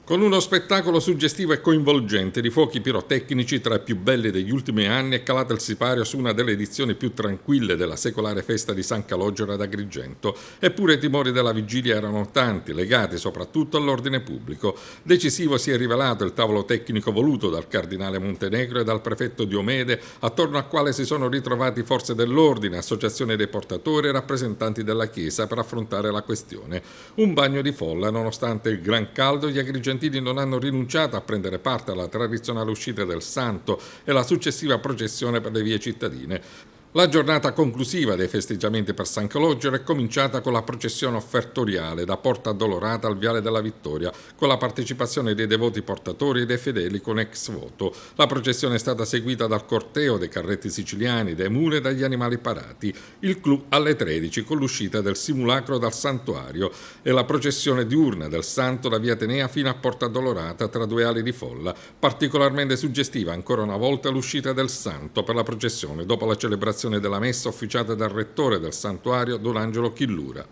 Con uno spettacolo suggestivo e coinvolgente di fuochi pirotecnici tra i più belli degli ultimi anni è calato il sipario su una delle edizioni più tranquille della secolare festa di San Calogero ad Agrigento. Eppure i timori della vigilia erano tanti, legati soprattutto all'ordine pubblico. Decisivo si è rivelato il tavolo tecnico voluto dal cardinale Montenegro e dal prefetto Diomede, attorno al quale si sono ritrovati forze dell'ordine, associazioni dei portatori e rappresentanti della Chiesa per affrontare la questione. Un bagno di folla, nonostante il gran caldo, gli agrigentini non hanno rinunciato a prendere parte alla tradizionale uscita del Santo e la successiva processione per le vie cittadine. La giornata conclusiva dei festeggiamenti per San Calogero è cominciata con la processione offertoriale da Porta Addolorata al Viale della Vittoria, con la partecipazione dei devoti portatori e dei fedeli con ex voto. La processione è stata seguita dal corteo dei carretti siciliani, dei muli e dagli animali parati. Il clou alle 13 con l'uscita del simulacro dal santuario e la processione diurna del Santo da Via Atenea fino a Porta Addolorata tra due ali di folla. Particolarmente suggestiva ancora una volta l'uscita del Santo per la processione dopo la celebrazione della messa officiata dal rettore del santuario Don Angelo Chillura.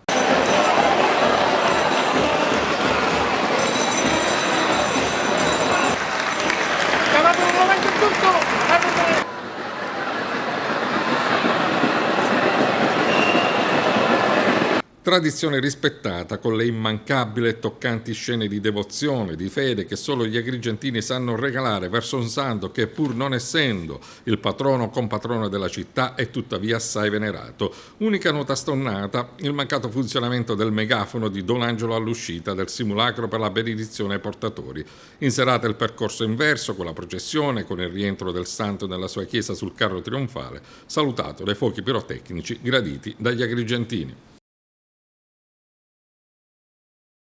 Tradizione rispettata con le immancabili e toccanti scene di devozione, di fede che solo gli agrigentini sanno regalare verso un santo che, pur non essendo il patrono compatrono della città, è tuttavia assai venerato. Unica nota stonnata, il mancato funzionamento del megafono di Don Angelo all'uscita del simulacro per la benedizione ai portatori. In serata il percorso inverso con la processione, con il rientro del santo nella sua chiesa sul carro trionfale, salutato dai fuochi pirotecnici graditi dagli agrigentini.